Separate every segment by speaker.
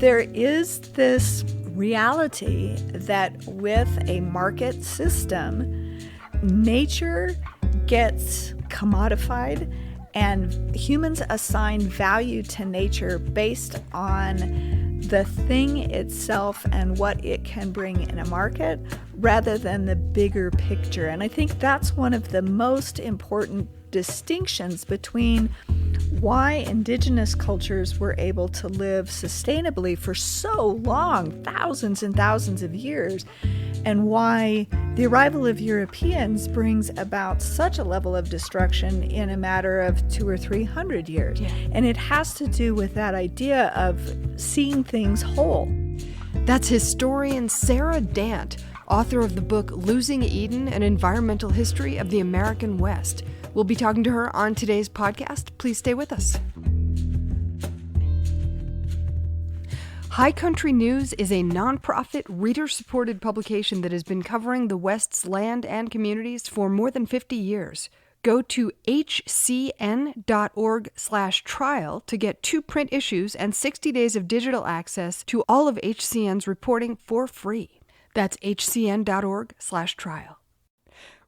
Speaker 1: There is this reality that with a market system, nature gets commodified and humans assign value to nature based on the thing itself and what it can bring in a market rather than the bigger picture. And I think that's one of the most important distinctions between why indigenous cultures were able to live sustainably for so long, thousands and thousands of years, and why the arrival of Europeans brings about such a level of destruction in a matter of 200 or 300 years.
Speaker 2: Yeah.
Speaker 1: And it has to do with that idea of seeing things whole.
Speaker 2: That's historian Sara Dant, author of the book Losing Eden, An Environmental History of the American West. We'll be talking to her on today's podcast. Please stay with us. High Country News is a nonprofit, reader-supported publication that has been covering the West's land and communities for more than 50 years. Go to hcn.org/trial to get 2 print issues and 60 days of digital access to all of HCN's reporting for free. That's hcn.org/trial.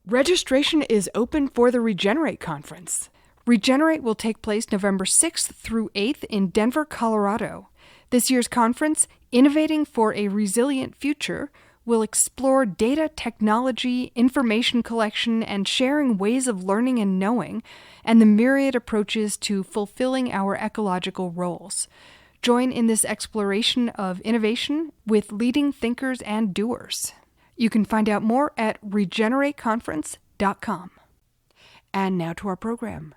Speaker 2: Registration is open for the Regenerate Conference. Regenerate will take place November 6th through 8th in Denver, Colorado. This year's conference, Innovating for a Resilient Future, will explore data technology, information collection, and sharing ways of learning and knowing, and the myriad approaches to fulfilling our ecological roles. Join in this exploration of innovation with leading thinkers and doers. You can find out more at regenerateconference.com. And now to our program.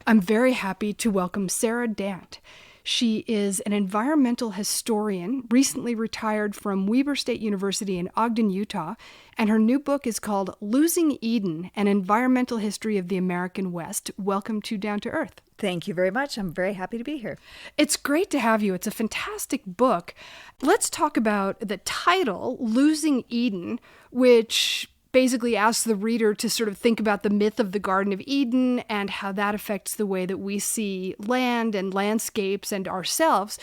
Speaker 2: I'm very happy to welcome Sara Dant. She is an environmental historian, recently retired from Weber State University in Ogden, Utah, and her new book is called Losing Eden, An Environmental History of the American West. Welcome to Down to Earth.
Speaker 1: Thank you very much. I'm very happy to be here.
Speaker 2: It's great to have you. It's a fantastic book. Let's talk about the title, Losing Eden, which basically asks the reader to sort of think about the myth of the Garden of Eden and how that affects the way that we see land and landscapes and ourselves.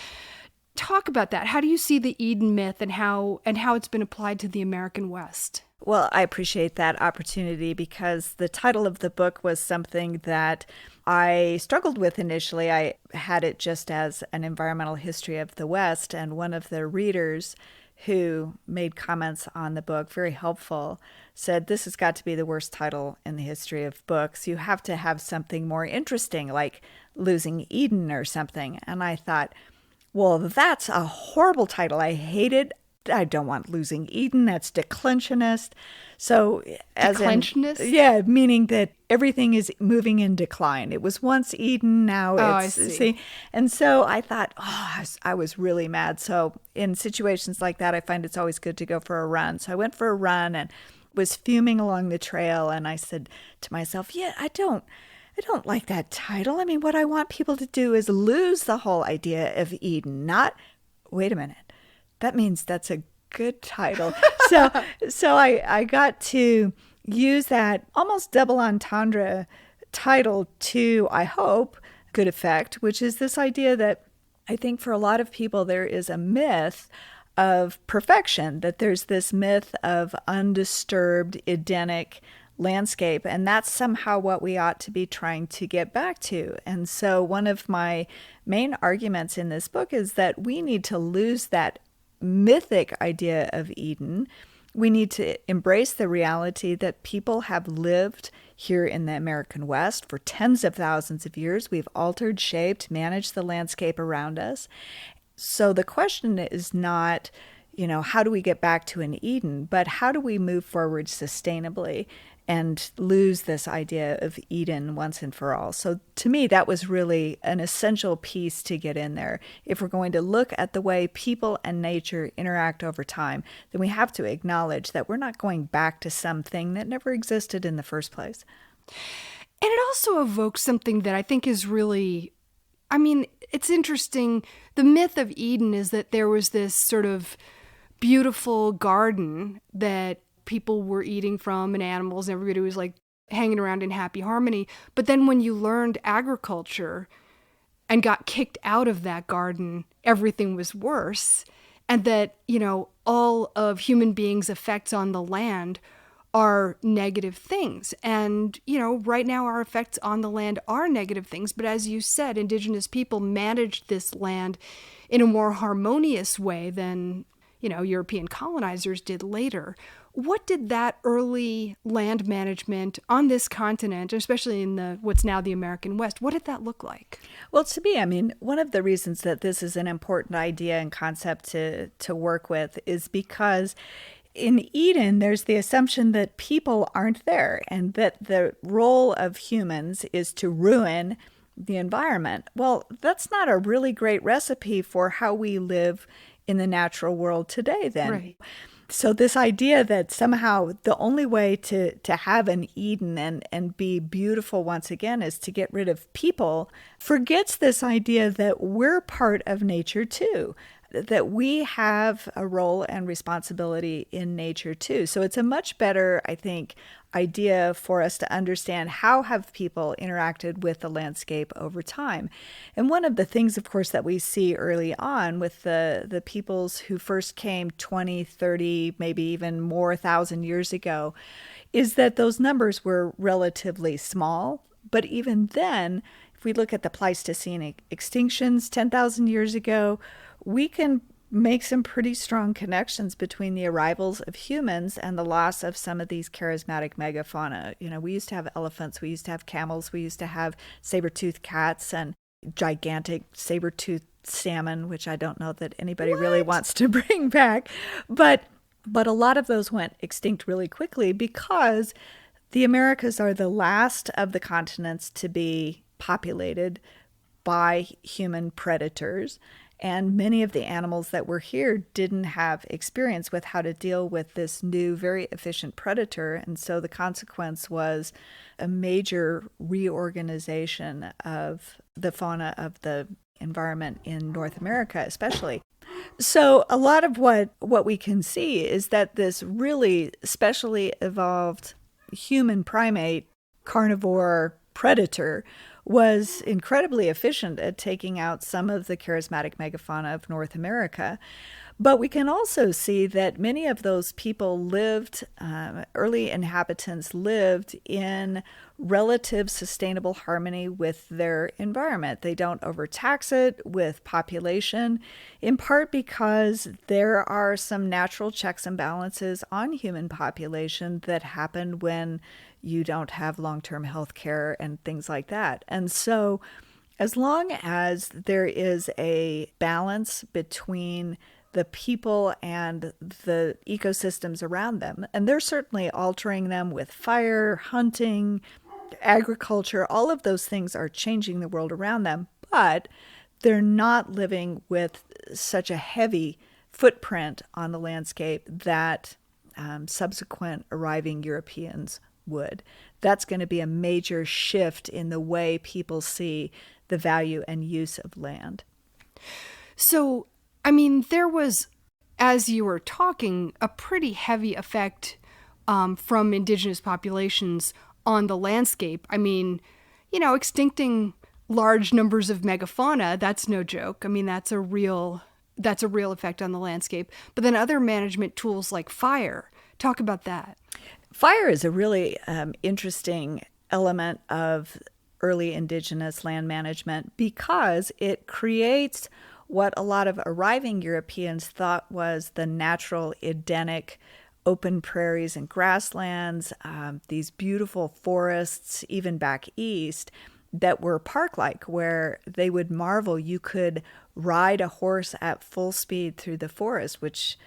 Speaker 2: Talk about that. How do you see the Eden myth and how it's been applied to the American West?
Speaker 1: Well, I appreciate that opportunity because the title of the book was something that I struggled with initially. I had it just as an environmental history of the West, and one of the readers who made comments on the book, very helpful, said, this has got to be the worst title in the history of books. You have to have something more interesting, like Losing Eden or something. And I thought, well, that's a horrible title. I hate it. I don't want Losing Eden. That's declensionist. So,
Speaker 2: Declensionist?
Speaker 1: Yeah, meaning that everything is moving in decline. It was once Eden, now it's...
Speaker 2: I see.
Speaker 1: And so I thought, I was really mad. So in situations like that, I find it's always good to go for a run. So I went for a run and was fuming along the trail. And I said to myself, I don't like that title. I mean, what I want people to do is lose the whole idea of Eden, not, wait a minute. That means that's a good title. So I got to use that almost double entendre title to, I hope, good effect, which is this idea that I think for a lot of people there is a myth of perfection, that there's this myth of undisturbed, Edenic landscape, and that's somehow what we ought to be trying to get back to. And so one of my main arguments in this book is that we need to lose that mythic idea of Eden. We need to embrace the reality that people have lived here in the American West for tens of thousands of years. We've altered, shaped, managed the landscape around us. So the question is not, how do we get back to an Eden, but how do we move forward sustainably and lose this idea of Eden once and for all. So to me, that was really an essential piece to get in there. If we're going to look at the way people and nature interact over time, then we have to acknowledge that we're not going back to something that never existed in the first place.
Speaker 2: And it also evokes something that I think is really, it's interesting. The myth of Eden is that there was this sort of beautiful garden that people were eating from and animals, and everybody was like hanging around in happy harmony. But then when you learned agriculture, and got kicked out of that garden, everything was worse. And that, all of human beings' effects on the land are negative things. And, right now our effects on the land are negative things. But as you said, Indigenous people managed this land in a more harmonious way than, European colonizers did later. What did that early land management on this continent, especially in what's now the American West, what did that look like?
Speaker 1: Well, to me, one of the reasons that this is an important idea and concept to work with is because in Eden, there's the assumption that people aren't there and that the role of humans is to ruin the environment. Well, that's not a really great recipe for how we live in the natural world today, then.
Speaker 2: Right.
Speaker 1: So this idea that somehow the only way to have an Eden and be beautiful once again is to get rid of people forgets this idea that we're part of nature too, that we have a role and responsibility in nature too. So it's a much better, I think, idea for us to understand how have people interacted with the landscape over time. And one of the things, of course, that we see early on with the peoples who first came 20, 30, maybe even more 1,000 years ago, is that those numbers were relatively small. But even then, if we look at the Pleistocene extinctions 10,000 years ago, we can make some pretty strong connections between the arrivals of humans and the loss of some of these charismatic megafauna. We used to have elephants, we used to have camels, we used to have saber-toothed cats and gigantic saber-toothed salmon, which I don't know that anybody really wants to bring back. But a lot of those went extinct really quickly because the Americas are the last of the continents to be populated by human predators. And many of the animals that were here didn't have experience with how to deal with this new, very efficient predator. And so the consequence was a major reorganization of the fauna of the environment in North America, especially. So a lot of what we can see is that this really specially evolved human primate carnivore predator was incredibly efficient at taking out some of the charismatic megafauna of North America. But we can also see that many of those people lived, early inhabitants lived in relative sustainable harmony with their environment. They don't overtax it with population, in part because there are some natural checks and balances on human population that happen when you don't have long-term health care and things like that. And so as long as there is a balance between the people and the ecosystems around them, and they're certainly altering them with fire, hunting, agriculture, all of those things are changing the world around them, but they're not living with such a heavy footprint on the landscape that subsequent arriving Europeans would. That's going to be a major shift in the way people see the value and use of land.
Speaker 2: So, there was, as you were talking, a pretty heavy effect from indigenous populations on the landscape. Extincting large numbers of megafauna, that's no joke. That's a real effect on the landscape. But then other management tools like fire, talk about that.
Speaker 1: Fire is a really interesting element of early indigenous land management because it creates what a lot of arriving Europeans thought was the natural Edenic open prairies and grasslands, these beautiful forests, even back east, that were park-like, where they would marvel you could ride a horse at full speed through the forest, which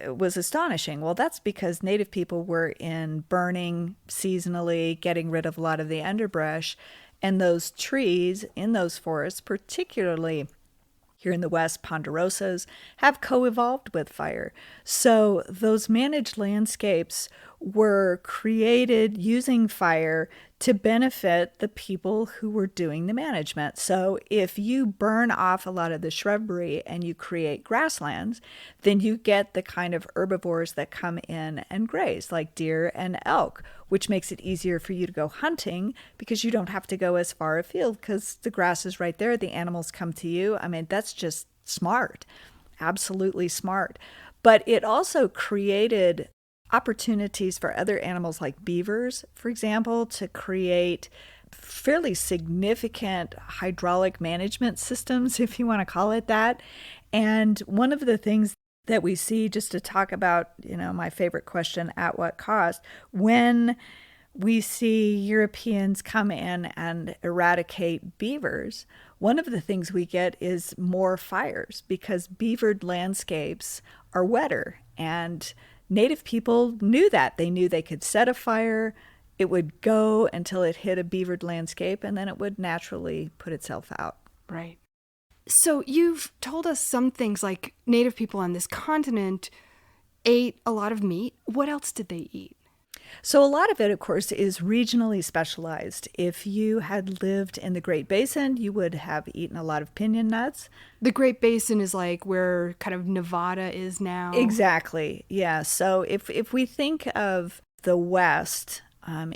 Speaker 1: was astonishing. Well, that's because native people were in burning seasonally, getting rid of a lot of the underbrush, and those trees in those forests, particularly here in the West, ponderosas, have co-evolved with fire. So those managed landscapes were created using fire to benefit the people who were doing the management. So if you burn off a lot of the shrubbery and you create grasslands, then you get the kind of herbivores that come in and graze, like deer and elk, which makes it easier for you to go hunting because you don't have to go as far afield because the grass is right there. The animals come to you. I mean, that's just smart, absolutely smart. But it also created opportunities for other animals like beavers, for example, to create fairly significant hydraulic management systems, if you want to call it that. And one of the things that we see, just to talk about, my favorite question, at what cost, when we see Europeans come in and eradicate beavers, one of the things we get is more fires because beavered landscapes are wetter, and Native people knew that. They knew they could set a fire, it would go until it hit a beavered landscape, and then it would naturally put itself out.
Speaker 2: Right. So you've told us some things like Native people on this continent ate a lot of meat. What else did they eat?
Speaker 1: So a lot of it, of course, is regionally specialized. If you had lived in the Great Basin, you would have eaten a lot of piñon nuts.
Speaker 2: The Great Basin is like where kind of Nevada is now.
Speaker 1: Exactly. Yeah. So if we think of the West,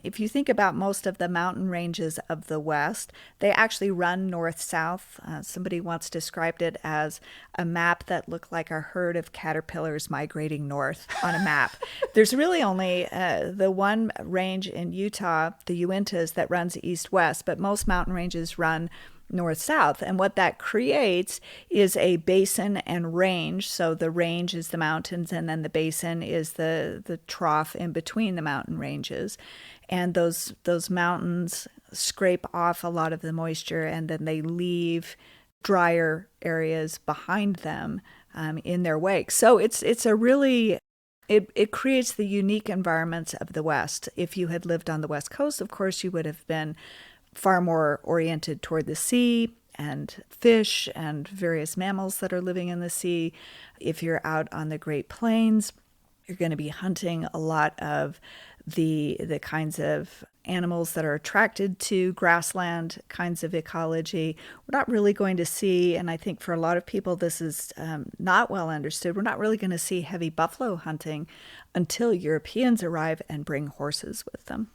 Speaker 1: if you think about most of the mountain ranges of the West, they actually run north-south. Somebody once described it as a map that looked like a herd of caterpillars migrating north on a map. There's really only the one range in Utah, the Uintas, that runs east-west, but most mountain ranges run north-south. And what that creates is a basin and range. So the range is the mountains, and then the basin is the trough in between the mountain ranges. And those mountains scrape off a lot of the moisture, and then they leave drier areas behind them in their wake. So it's a really... It creates the unique environments of the West. If you had lived on the West Coast, of course, you would have been far more oriented toward the sea and fish and various mammals that are living in the sea. If you're out on the Great Plains, you're going to be hunting a lot of the kinds of animals that are attracted to grassland kinds of ecology. We're not really going to see, and I think for a lot of people this is not well understood, we're not really going to see heavy buffalo hunting until Europeans arrive and bring horses with them.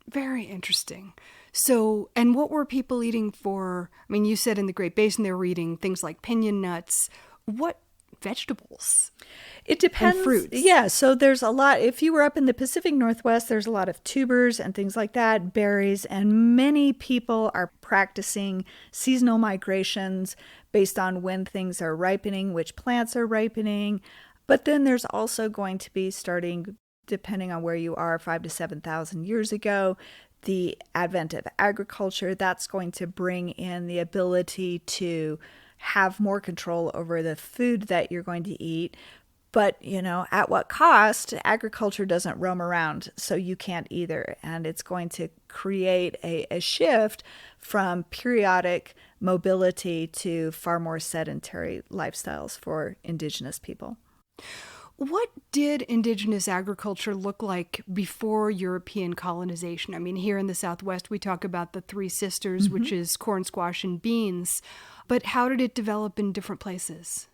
Speaker 2: Very interesting. So, and what were people eating for? I mean, you said in the Great Basin they were eating things like piñon nuts. What vegetables?
Speaker 1: It depends.
Speaker 2: And fruits.
Speaker 1: Yeah, so there's a lot. If you were up in the Pacific Northwest, there's a lot of tubers and things like that, berries, and many people are practicing seasonal migrations based on when things are ripening, which plants are ripening. But then there's also going to be, starting, depending on where you are, 5,000 to 7,000 years ago, the advent of agriculture. That's going to bring in the ability to have more control over the food that you're going to eat. But, at what cost? Agriculture doesn't roam around, so you can't either. And it's going to create a shift from periodic mobility to far more sedentary lifestyles for Indigenous people.
Speaker 2: What did Indigenous agriculture look like before European colonization? I mean, here in the Southwest, we talk about the Three Sisters, which is corn, squash, and beans. But how did it develop in different places?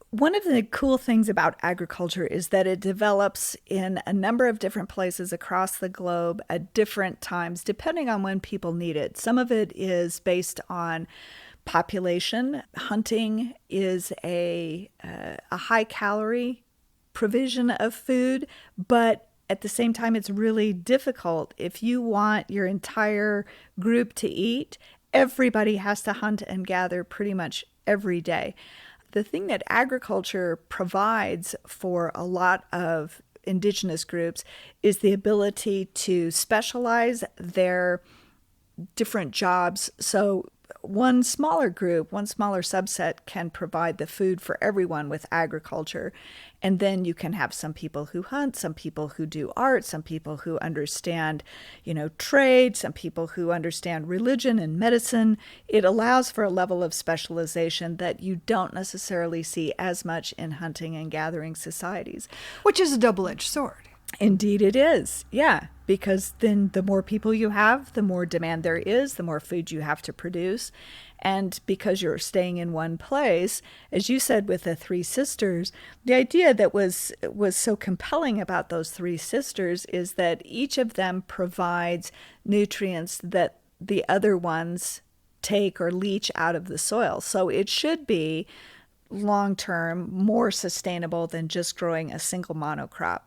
Speaker 1: One of the cool things about agriculture is that it develops in a number of different places across the globe at different times, depending on when people need it. Some of it is based on population. Hunting is a high-calorie provision of food, but at the same time, it's really difficult. If you want your entire group to eat, everybody has to hunt and gather pretty much every day. The thing that agriculture provides for a lot of Indigenous groups is the ability to specialize their different jobs. So one smaller group, one smaller subset can provide the food for everyone with agriculture. And then you can have some people who hunt, some people who do art, some people who understand, trade, some people who understand religion and medicine. It allows for a level of specialization that you don't necessarily see as much in hunting and gathering societies.
Speaker 2: Which is a double-edged sword.
Speaker 1: Indeed, it is. Yeah, because then the more people you have, the more demand there is, the more food you have to produce. And because you're staying in one place, as you said with the three sisters, the idea that was so compelling about those three sisters is that each of them provides nutrients that the other ones take or leach out of the soil. So it should be long term more sustainable than just growing a single monocrop.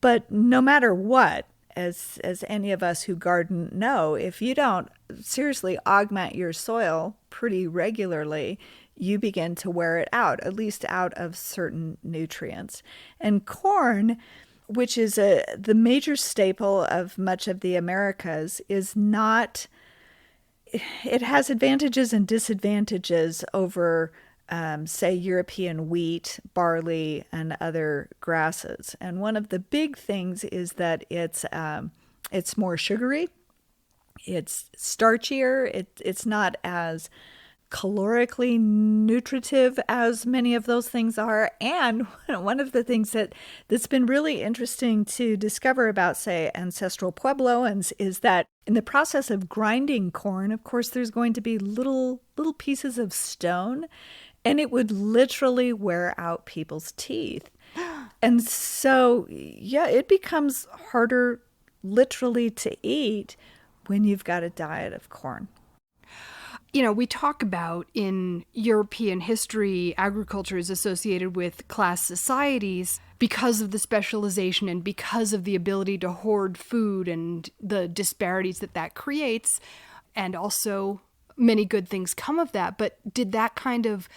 Speaker 1: But no matter what, as any of us who garden know, if you don't seriously augment your soil pretty regularly, you begin to wear it out, at least out of certain nutrients. And corn, which is the major staple of much of the Americas, is not, it has advantages and disadvantages over say European wheat, barley, and other grasses. And one of the big things is that it's more sugary, it's starchier, it's not as calorically nutritive as many of those things are. And one of the things that's been really interesting to discover about, say, ancestral Puebloans is that in the process of grinding corn, of course, there's going to be little pieces of stone, and it would literally wear out people's teeth. And so, yeah, it becomes harder literally to eat when you've got a diet of corn.
Speaker 2: We talk about in European history, agriculture is associated with class societies because of the specialization and because of the ability to hoard food and the disparities that creates. And also, many good things come of that. But did that kind of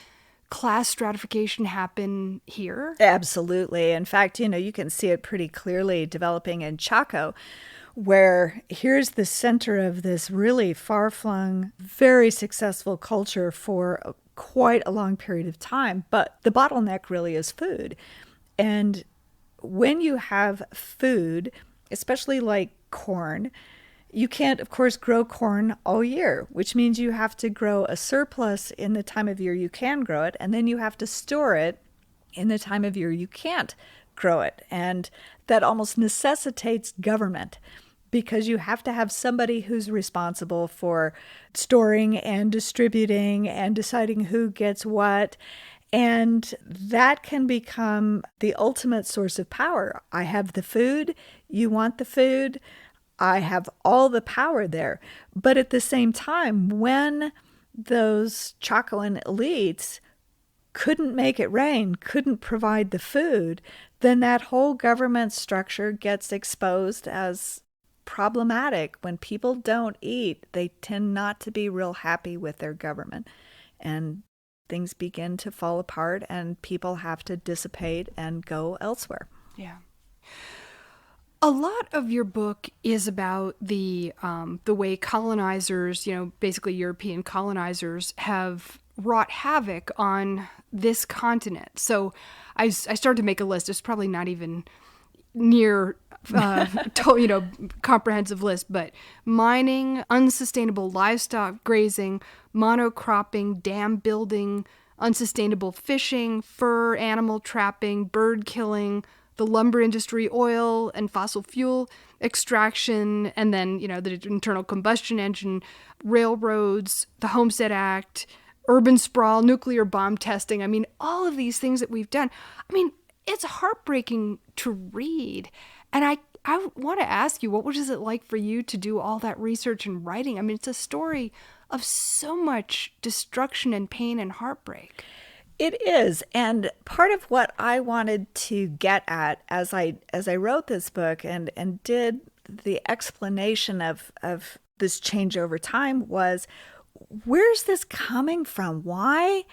Speaker 2: class stratification happen here?
Speaker 1: Absolutely. In fact, you can see it pretty clearly developing in Chaco, where here's the center of this really far-flung, very successful culture for quite a long period of time. But the bottleneck really is food. And when you have food, especially like corn, you can't, of course, grow corn all year, which means you have to grow a surplus in the time of year you can grow it, and then you have to store it in the time of year you can't grow it. And that almost necessitates government, because you have to have somebody who's responsible for storing and distributing and deciding who gets what. And that can become the ultimate source of power. I have the food, you want the food, I have all the power there. But at the same time, when those Chacoan elites couldn't make it rain, couldn't provide the food, then that whole government structure gets exposed as problematic. When people don't eat, they tend not to be real happy with their government. And things begin to fall apart and people have to dissipate and go elsewhere.
Speaker 2: Yeah. A lot of your book is about the way colonizers, basically European colonizers, have wrought havoc on this continent. So I started to make a list. It's probably not even near comprehensive list, but mining, unsustainable livestock grazing, monocropping, dam building, unsustainable fishing, fur animal trapping, bird killing, the lumber industry, oil and fossil fuel extraction, and then, the internal combustion engine, railroads, the Homestead Act, urban sprawl, nuclear bomb testing. I mean, all of these things that we've done. I mean, it's heartbreaking to read. And I want to ask you, what was it like for you to do all that research and writing? I mean, it's a story of so much destruction and pain and heartbreak.
Speaker 1: It is. And part of what I wanted to get at as I wrote this book and did the explanation of this change over time was, where's this coming from? Why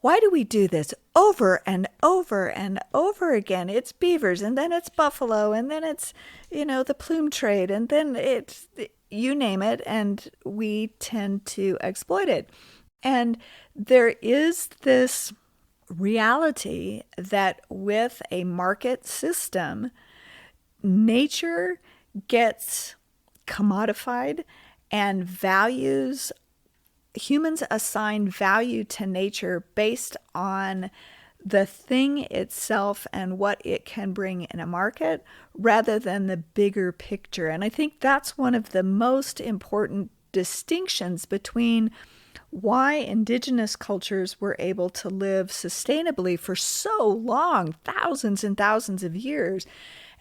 Speaker 1: do we do this over and over and over again? It's beavers, and then it's buffalo, and then it's, the plume trade, and then it's, you name it, and we tend to exploit it. And there is this reality that with a market system, nature gets commodified and humans assign value to nature based on the thing itself and what it can bring in a market rather than the bigger picture. And I think that's one of the most important distinctions between why indigenous cultures were able to live sustainably for so long, thousands and thousands of years,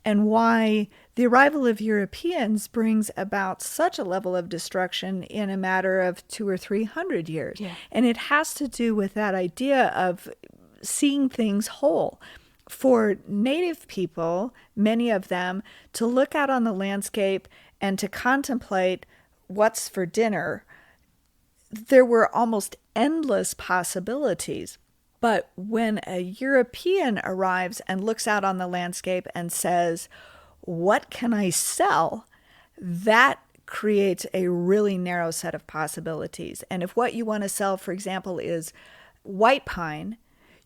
Speaker 1: and why the arrival of Europeans brings about such a level of destruction in a matter of 200 or 300 years.
Speaker 2: Yeah.
Speaker 1: And it has to do with that idea of seeing things whole. For native people, many of them, to look out on the landscape and to contemplate what's for dinner, there were almost endless possibilities. But when a European arrives and looks out on the landscape and says, what can I sell? That creates a really narrow set of possibilities. And if what you want to sell, for example, is white pine,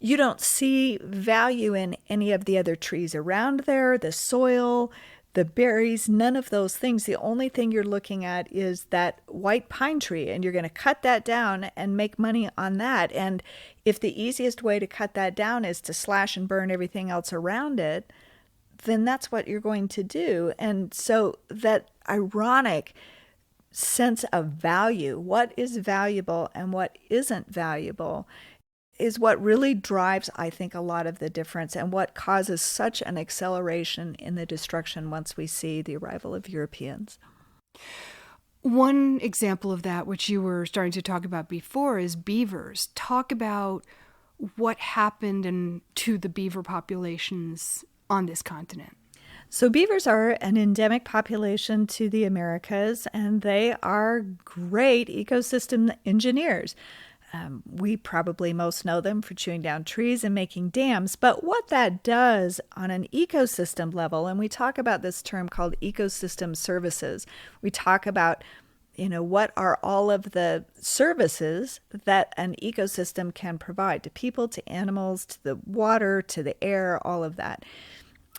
Speaker 1: you don't see value in any of the other trees around there, the soil, the berries, none of those things. The only thing you're looking at is that white pine tree, and you're going to cut that down and make money on that. And if the easiest way to cut that down is to slash and burn everything else around it, then that's what you're going to do. And so that ironic sense of value, what is valuable and what isn't valuable, is what really drives, I think, a lot of the difference and what causes such an acceleration in the destruction once we see the arrival of Europeans.
Speaker 2: One example of that, which you were starting to talk about before, is beavers. Talk about what happened to the beaver populations on this continent.
Speaker 1: So beavers are an endemic population to the Americas, and they are great ecosystem engineers. We probably most know them for chewing down trees and making dams, but what that does on an ecosystem level, and we talk about this term called ecosystem services, we talk about, what are all of the services that an ecosystem can provide to people, to animals, to the water, to the air, all of that.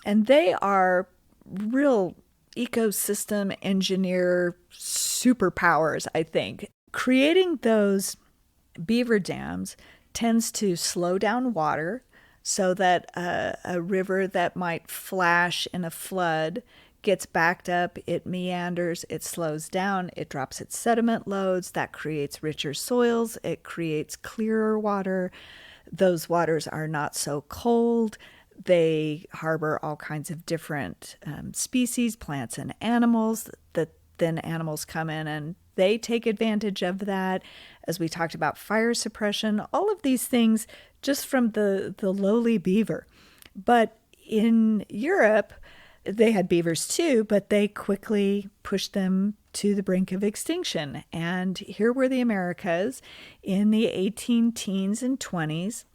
Speaker 1: And they are real ecosystem engineer superpowers, I think. Creating those beaver dams tends to slow down water so that a river that might flash in a flood gets backed up, it meanders, it slows down, it drops its sediment loads, that creates richer soils, it creates clearer water. Those waters are not so cold. They harbor all kinds of different species, plants and animals, that then animals come in and they take advantage of that. As we talked about fire suppression, all of these things just from the lowly beaver. But in Europe, they had beavers too, but they quickly pushed them to the brink of extinction. And here were the Americas in the 18 teens and 20s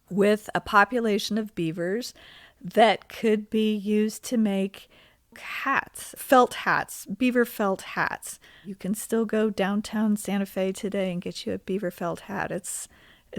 Speaker 1: with a population of beavers that could be used to make hats, felt hats, beaver felt hats. You can still go downtown Santa Fe today and get you a beaver felt hat. It's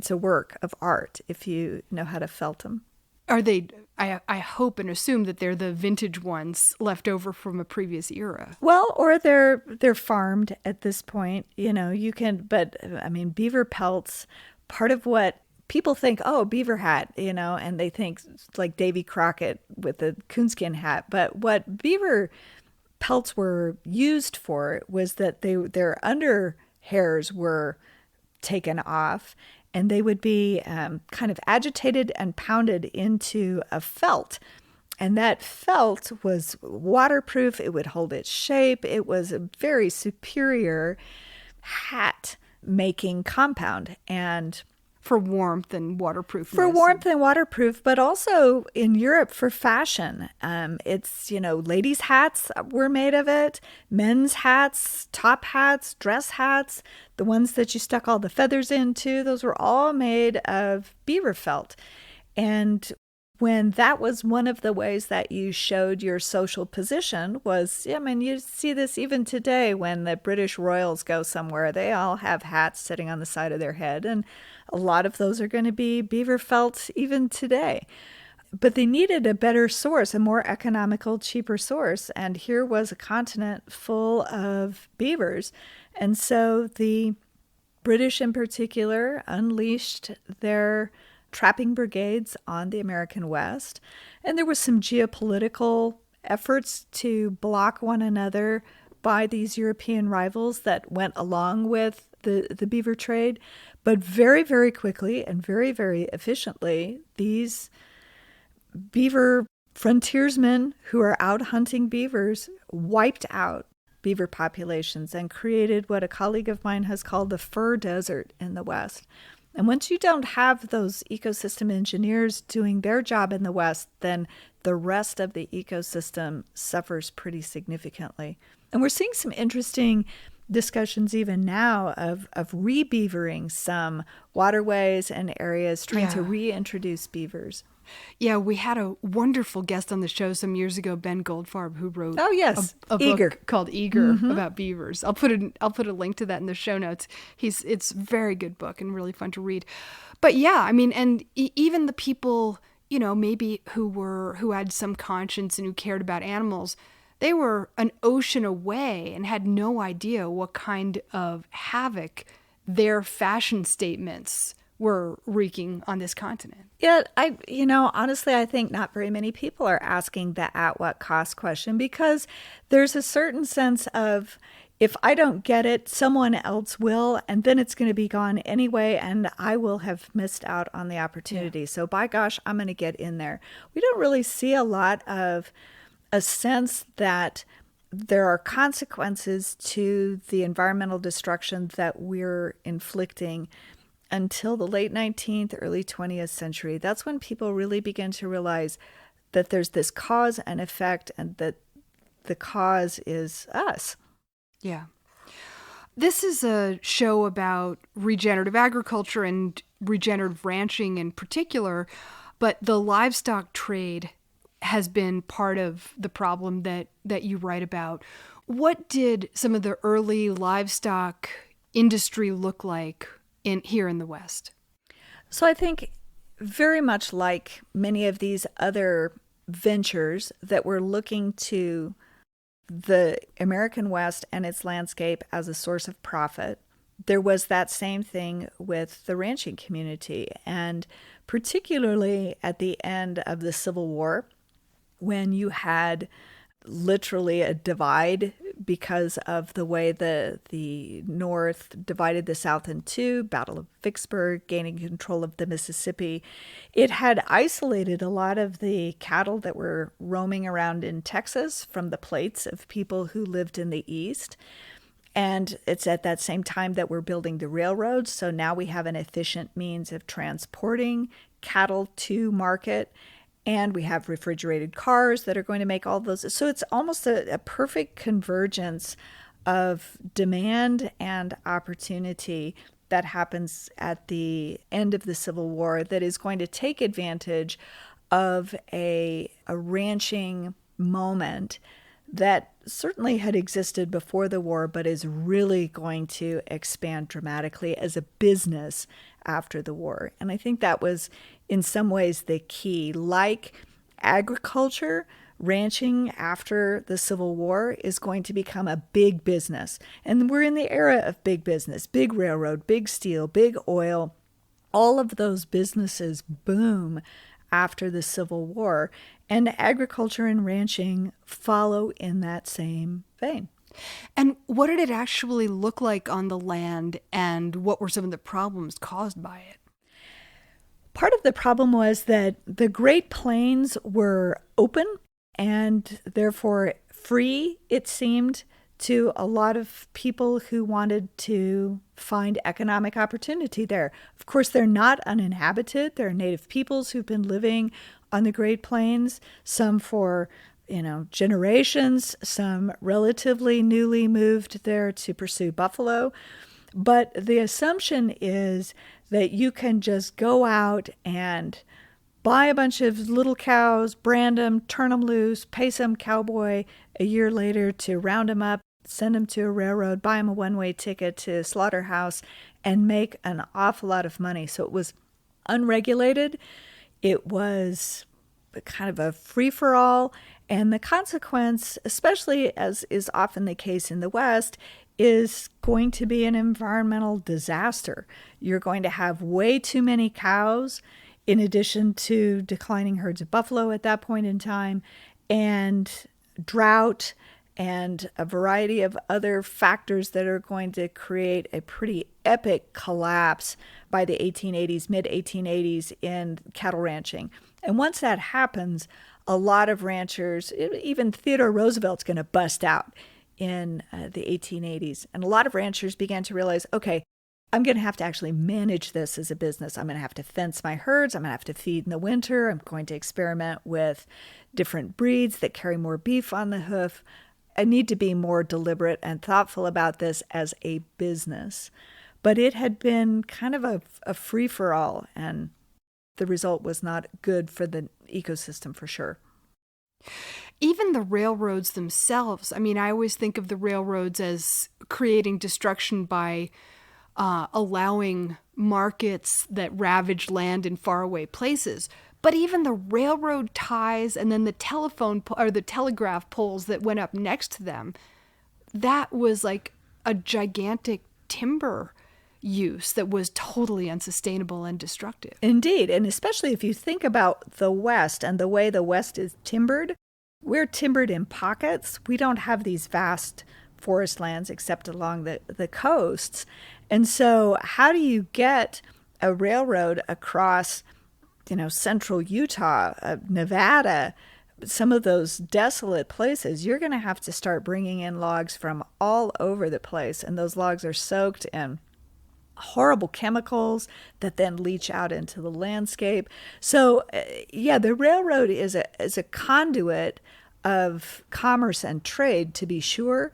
Speaker 1: a work of art if you know how to felt them.
Speaker 2: Are they, I hope and assume that they're the vintage ones left over from a previous era.
Speaker 1: Well, or they're farmed at this point. You can, but I mean, beaver pelts, part of what people think, oh, beaver hat, and they think like Davy Crockett with a coonskin hat. But what beaver pelts were used for was that their under hairs were taken off and they would be kind of agitated and pounded into a felt. And that felt was waterproof. It would hold its shape. It was a very superior hat making compound. And
Speaker 2: for warmth and waterproof.
Speaker 1: For warmth and waterproof, but also in Europe for fashion. It's, ladies' hats were made of it, men's hats, top hats, dress hats, the ones that you stuck all the feathers into, those were all made of beaver felt. And when that was one of the ways that you showed your social position was, you see this even today when the British royals go somewhere, they all have hats sitting on the side of their head. And a lot of those are going to be beaver felt even today. But they needed a better source, a more economical, cheaper source. And here was a continent full of beavers. And so the British in particular unleashed their trapping brigades on the American West. And there was some geopolitical efforts to block one another by these European rivals that went along with the beaver trade. But very, very quickly and very, very efficiently, these beaver frontiersmen who are out hunting beavers wiped out beaver populations and created what a colleague of mine has called the fur desert in the West. And once you don't have those ecosystem engineers doing their job in the West, then the rest of the ecosystem suffers pretty significantly. And we're seeing some interesting discussions even now of re-beavering some waterways and areas, trying to reintroduce beavers.
Speaker 2: Yeah, we had a wonderful guest on the show some years ago, Ben Goldfarb, who wrote a book called Eager about beavers. I'll put a link to that in the show notes. It's a very good book and really fun to read. But yeah, I mean, and even the people, maybe who had some conscience and who cared about animals, they were an ocean away and had no idea what kind of havoc their fashion statements were wreaking on this continent.
Speaker 1: Yeah, honestly, I think not very many people are asking the at what cost question, because there's a certain sense of, if I don't get it, someone else will, and then it's going to be gone anyway, and I will have missed out on the opportunity. Yeah. So by gosh, I'm going to get in there. We don't really see a lot of a sense that there are consequences to the environmental destruction that we're inflicting until the late 19th, early 20th century. That's when people really begin to realize that there's this cause and effect, and that the cause is us.
Speaker 2: Yeah. This is a show about regenerative agriculture and regenerative ranching in particular, but the livestock trade has been part of the problem that you write about. What did some of the early livestock industry look like here in the West?
Speaker 1: So I think very much like many of these other ventures that were looking to the American West and its landscape as a source of profit, there was that same thing with the ranching community. And particularly at the end of the Civil War, when you had literally a divide because of the way the North divided the South in two, Battle of Vicksburg, gaining control of the Mississippi, it had isolated a lot of the cattle that were roaming around in Texas from the plates of people who lived in the East. And it's at that same time that we're building the railroads. So now we have an efficient means of transporting cattle to market. And we have refrigerated cars that are going to make all those. So it's almost a perfect convergence of demand and opportunity that happens at the end of the Civil War that is going to take advantage of a ranching moment that certainly had existed before the war, but is really going to expand dramatically as a business after the war. And I think that was in some ways the key. Like agriculture, ranching after the Civil War is going to become a big business. And we're in the era of big business, big railroad, big steel, big oil. All of those businesses boom after the Civil War, and agriculture and ranching follow in that same vein.
Speaker 2: And what did it actually look like on the land, and what were some of the problems caused by it?
Speaker 1: Part of the problem was that the Great Plains were open and therefore free, it seemed, to a lot of people who wanted to find economic opportunity there. Of course, they're not uninhabited. There are native peoples who've been living on the Great Plains, some for generations, some relatively newly moved there to pursue buffalo. But the assumption is that you can just go out and buy a bunch of little cows, brand them, turn them loose, pay some cowboy a year later to round them up, send them to a railroad, buy them a one-way ticket to a slaughterhouse, and make an awful lot of money. So it was unregulated. It was kind of a free-for-all. And the consequence, especially as is often the case in the West, is going to be an environmental disaster. You're going to have way too many cows. in addition to declining herds of buffalo at that point in time, and drought, and a variety of other factors that are going to create a pretty epic collapse by the 1880s, mid-1880s in cattle ranching. And once that happens, a lot of ranchers, even Theodore Roosevelt's going to bust out in the 1880s. And a lot of ranchers began to realize, okay, I'm going to have to actually manage this as a business. I'm going to have to fence my herds. I'm going to have to feed in the winter. I'm going to experiment with different breeds that carry more beef on the hoof. I need to be more deliberate and thoughtful about this as a business. But it had been kind of a free-for-all, and the result was not good for the ecosystem for sure.
Speaker 2: Even the railroads themselves, I mean, I always think of the railroads as creating destruction by allowing markets that ravage land in faraway places. But even the railroad ties and then the telephone or the telegraph poles that went up next to them, that was like a gigantic timber use that was totally unsustainable and destructive.
Speaker 1: Indeed. And especially if you think about the West and the way the West is timbered, we're timbered in pockets. We don't have these vast forest lands except along the coasts. And so how do you get a railroad across central Utah, Nevada, some of those desolate places? You're going to have to start bringing in logs from all over the place. And those logs are soaked in horrible chemicals that then leach out into the landscape. So, the railroad is a conduit of commerce and trade, to be sure.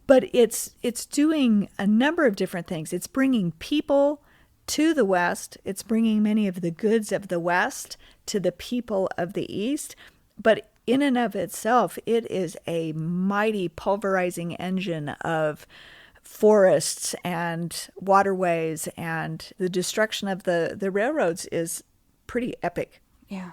Speaker 1: But it's doing a number of different things. It's bringing people to the West. It's bringing many of the goods of the West to the people of the East. But in and of itself, it is a mighty pulverizing engine of forests and waterways, and the destruction of the railroads is pretty epic.
Speaker 2: Yeah.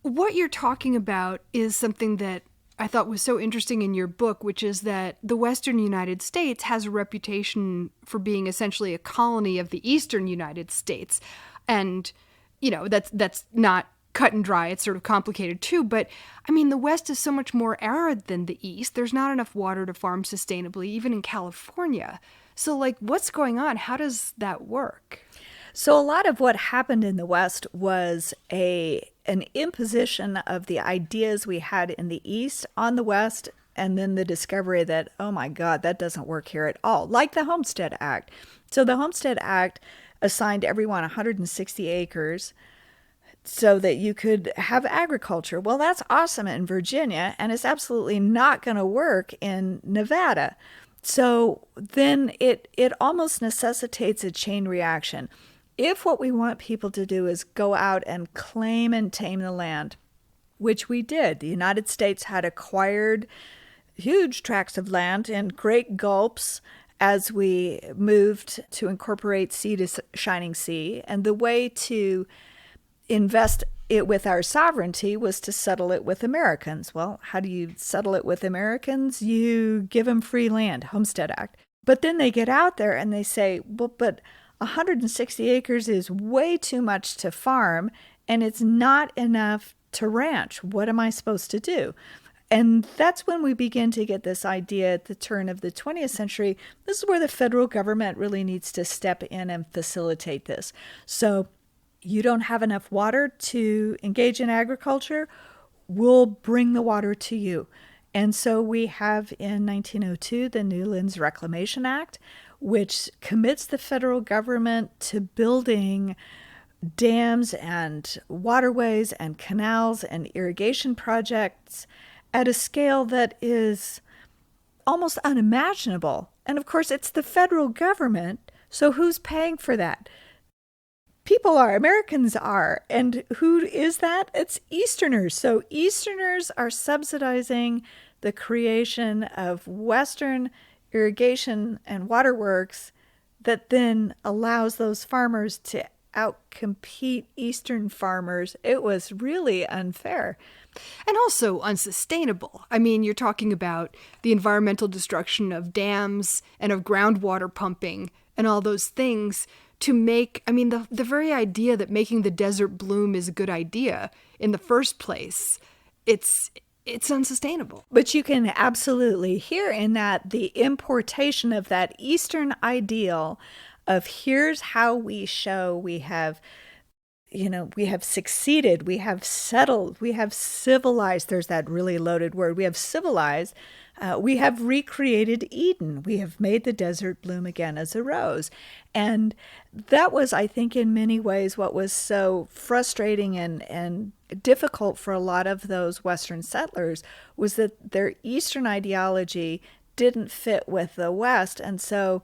Speaker 2: What you're talking about is something that I thought was so interesting in your book, which is that the Western United States has a reputation for being essentially a colony of the Eastern United States. And, that's not cut and dry. It's sort of complicated too. But, I mean, the West is so much more arid than the East. There's not enough water to farm sustainably, even in California. So, what's going on? How does that work?
Speaker 1: So a lot of what happened in the West was an imposition of the ideas we had in the East on the West, and then the discovery that, oh my God, that doesn't work here at all, like the Homestead Act. So the Homestead Act assigned everyone 160 acres so that you could have agriculture. Well, that's awesome in Virginia, and it's absolutely not going to work in Nevada. So then it almost necessitates a chain reaction. If what we want people to do is go out and claim and tame the land, which we did, the United States had acquired huge tracts of land in great gulps as we moved to incorporate sea to shining sea. And the way to invest it with our sovereignty was to settle it with Americans. Well, how do you settle it with Americans? You give them free land, Homestead Act. But then they get out there and they say, well, but 160 acres is way too much to farm, and it's not enough to ranch. What am I supposed to do? And that's when we begin to get this idea at the turn of the 20th century. This is where the federal government really needs to step in and facilitate this. So you don't have enough water to engage in agriculture, we'll bring the water to you. And so we have in 1902 the Newlands Reclamation Act, which commits the federal government to building dams and waterways and canals and irrigation projects at a scale that is almost unimaginable. And of course, it's the federal government, so who's paying for that? People are, Americans are. And who is that? It's Easterners. So Easterners are subsidizing the creation of Western irrigation and waterworks that then allows those farmers to outcompete Eastern farmers. It was really unfair.
Speaker 2: And also unsustainable. I mean, you're talking about the environmental destruction of dams and of groundwater pumping and all those things to make, I mean, the very idea that making the desert bloom is a good idea in the first place, it's unsustainable.
Speaker 1: But you can absolutely hear in that the importation of that Eastern ideal of here's how we show we have, we have succeeded, we have settled, we have civilized. There's that really loaded word. We have civilized. We have recreated Eden. We have made the desert bloom again as a rose. And that was, I think, in many ways what was so frustrating and difficult for a lot of those Western settlers was that their Eastern ideology didn't fit with the West. And so,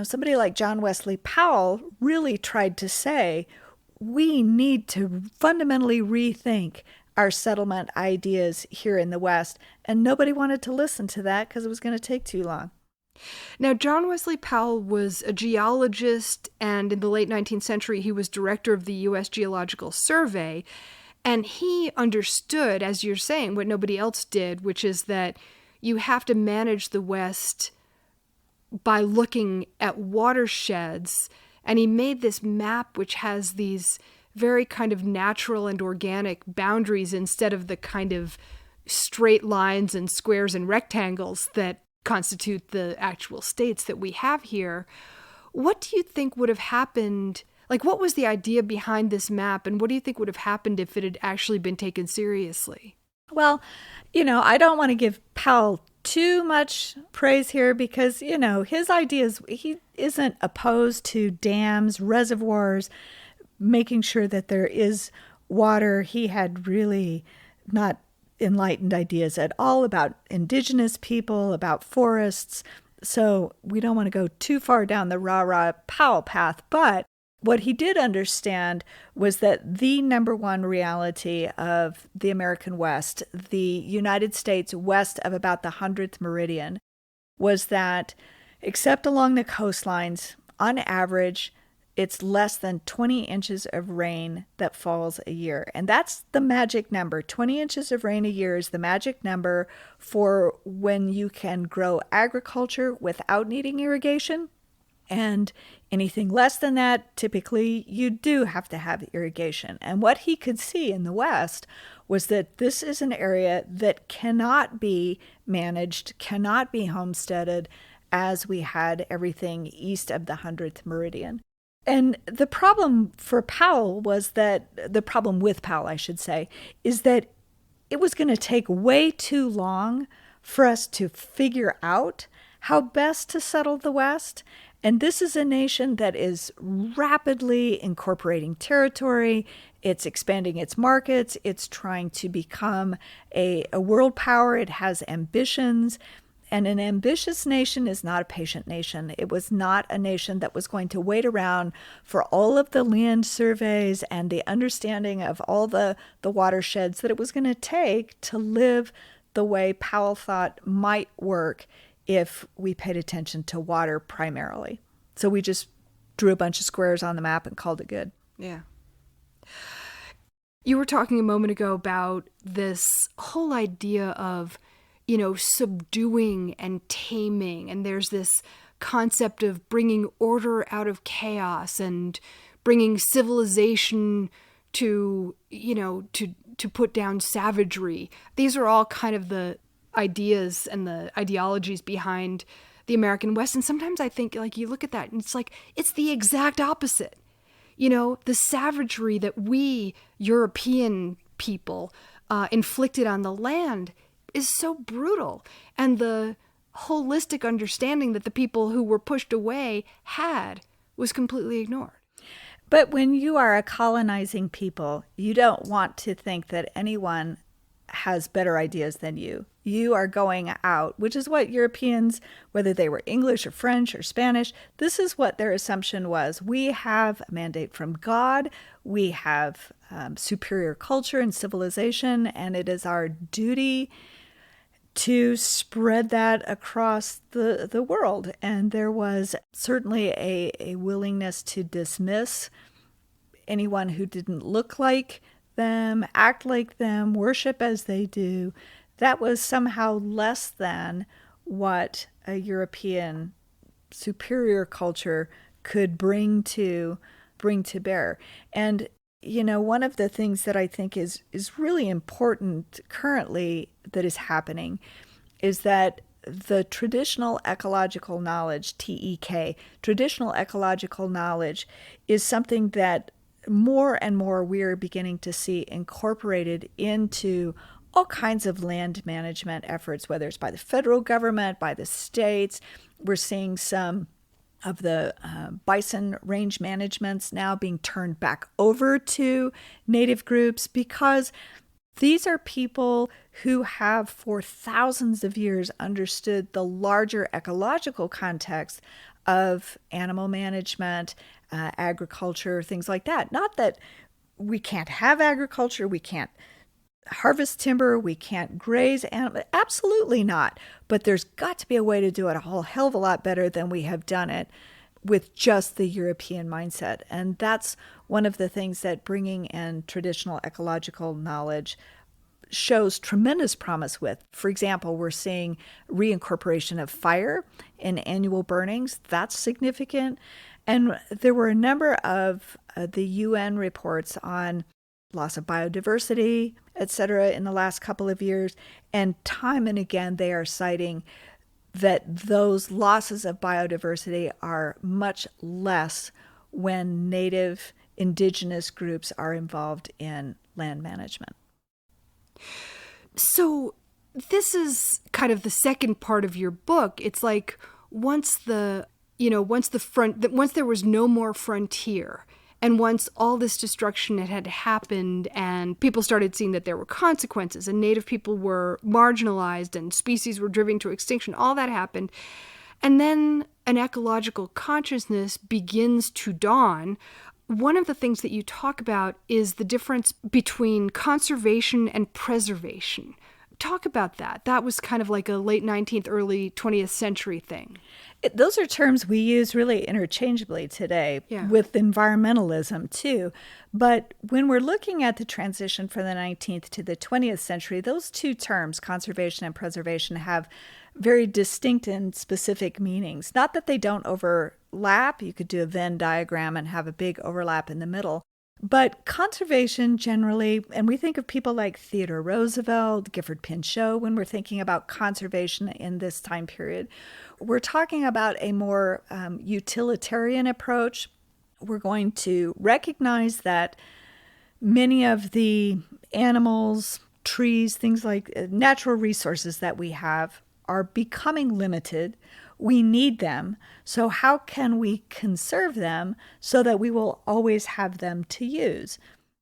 Speaker 1: somebody like John Wesley Powell really tried to say, we need to fundamentally rethink our settlement ideas here in the West. And nobody wanted to listen to that because it was going to take too long.
Speaker 2: Now, John Wesley Powell was a geologist, and in the late 19th century, he was director of the U.S. Geological Survey. And he understood, as you're saying, what nobody else did, which is that you have to manage the West by looking at watersheds. And he made this map which has these very kind of natural and organic boundaries instead of the kind of straight lines and squares and rectangles that constitute the actual states that we have here. What do you think would have happened? Like, what was the idea behind this map, and what do you think would have happened if it had actually been taken seriously?
Speaker 1: Well, I don't want to give Powell too much praise here because, his ideas, he isn't opposed to dams, reservoirs, making sure that there is water. He had really not enlightened ideas at all about indigenous people, about forests. So we don't want to go too far down the rah-rah Powell path. But what he did understand was that the number one reality of the American West, the United States west of about the 100th meridian, was that except along the coastlines, on average, it's less than 20 inches of rain that falls a year. And that's the magic number. 20 inches of rain a year is the magic number for when you can grow agriculture without needing irrigation. And anything less than that, typically you do have to have irrigation. And what he could see in the West was that this is an area that cannot be managed, cannot be homesteaded as we had everything east of the 100th meridian. And the problem for Powell was that, the problem with Powell, I should say, is that it was going to take way too long for us to figure out how best to settle the West. And this is a nation that is rapidly incorporating territory. It's expanding its markets. It's trying to become a world power. It has ambitions. And an ambitious nation is not a patient nation. It was not a nation that was going to wait around for all of the land surveys and the understanding of all the watersheds that it was going to take to live the way Powell thought might work if we paid attention to water primarily. So we just drew a bunch of squares on the map and called it good.
Speaker 2: Yeah. You were talking a moment ago about this whole idea of, subduing and taming. And there's this concept of bringing order out of chaos and bringing civilization to put down savagery. These are all kind of the ideas and the ideologies behind the American West. And sometimes I think, you look at that and it's like, it's the exact opposite. The savagery that we European people inflicted on the land is so brutal. And the holistic understanding that the people who were pushed away had was completely ignored.
Speaker 1: But when you are a colonizing people, you don't want to think that anyone has better ideas than you. You are going out, which is what Europeans, whether they were English or French or Spanish, this is what their assumption was. We have a mandate from God. We have superior culture and civilization, and it is our duty to spread that across the world. And there was certainly a willingness to dismiss anyone who didn't look like them, act like them, worship as they do. That was somehow less than what a European superior culture could bring to bear. And one of the things that I think is really important currently that is happening is that the traditional ecological knowledge, TEK, traditional ecological knowledge, is something that more and more we're beginning to see incorporated into all kinds of land management efforts, whether it's by the federal government, by the states. We're seeing some of the bison range managements now being turned back over to Native groups, because these are people who have for thousands of years understood the larger ecological context of animal management, agriculture, things like that. Not that we can't have agriculture, we can't harvest timber, we can't graze animals, absolutely not. But there's got to be a way to do it a whole hell of a lot better than we have done it with just the European mindset. And that's one of the things that bringing in traditional ecological knowledge shows tremendous promise with. For example, we're seeing reincorporation of fire in annual burnings. That's significant. And there were a number of the UN reports on loss of biodiversity, et cetera, in the last couple of years. And time and again, they are citing that those losses of biodiversity are much less when Native Indigenous groups are involved in land management.
Speaker 2: So this is kind of the second part of your book. It's like once there was no more frontier, and once all this destruction had happened and people started seeing that there were consequences and Native people were marginalized and species were driven to extinction, all that happened. And then an ecological consciousness begins to dawn. One of the things that you talk about is the difference between conservation and preservation. Talk about that. That was kind of like a late 19th, early 20th century thing.
Speaker 1: Those are terms we use really interchangeably today, with environmentalism too. But when we're looking at the transition from the 19th to the 20th century, those two terms, conservation and preservation, have very distinct and specific meanings. Not that they don't overlap. You could do a Venn diagram and have a big overlap in the middle. But conservation generally, and we think of people like Theodore Roosevelt, Gifford Pinchot, when we're thinking about conservation in this time period, we're talking about a more utilitarian approach. We're going to recognize that many of the animals, trees, things like natural resources that we have are becoming limited. We need them. So how can we conserve them so that we will always have them to use?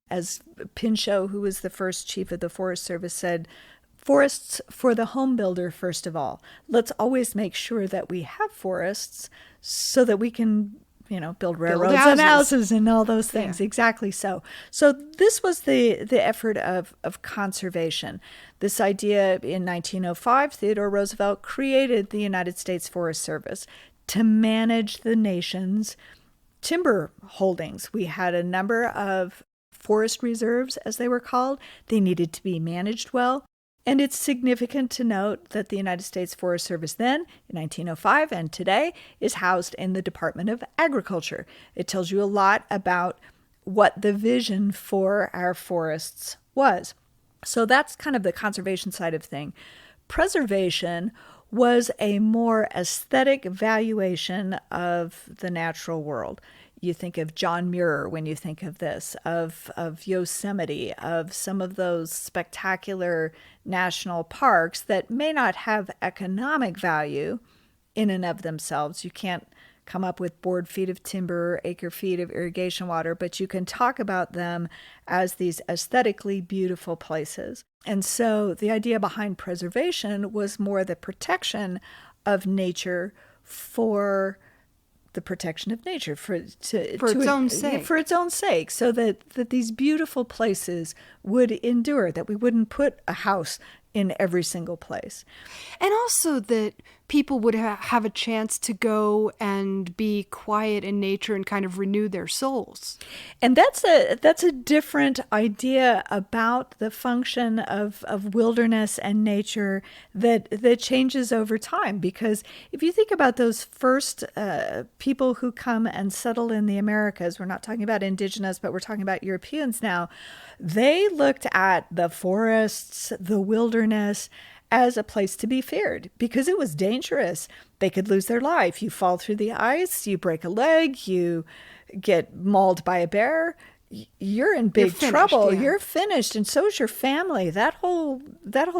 Speaker 1: As Pinchot, who was the first chief of the Forest Service, said, forests for the home builder, first of all. Let's always make sure that we have forests so that we can, build railroads and houses and all those things. Yeah. Exactly so. So this was the effort of conservation. This idea in 1905, Theodore Roosevelt created the United States Forest Service to manage the nation's timber holdings. We had a number of forest reserves, as they were called. They needed to be managed well. And it's significant to note that the United States Forest Service then, in 1905 and today, is housed in the Department of Agriculture. It tells you a lot about what the vision for our forests was. So that's kind of the conservation side of thing. Preservation was a more aesthetic valuation of the natural world. You think of John Muir when you think of this, of Yosemite, of some of those spectacular national parks that may not have economic value in and of themselves. You can't come up with board feet of timber, acre feet of irrigation water, but you can talk about them as these aesthetically beautiful places. And so the idea behind preservation was more the protection of nature for the protection of nature for its own sake. For its own sake, so that these beautiful places would endure, that we wouldn't put a house in every single place.
Speaker 2: And also that people would have a chance to go and be quiet in nature and kind of renew their souls.
Speaker 1: And that's a different idea about the function of wilderness and nature that changes over time. Because if you think about those first people who come and settle in the Americas, we're not talking about indigenous, but we're talking about Europeans now, they looked at the forests, the wilderness, as a place to be feared because it was dangerous. They could lose their life. You fall through the ice, you break a leg, you get mauled by a bear, you're in big trouble. Yeah. You're finished, and so is your family. That whole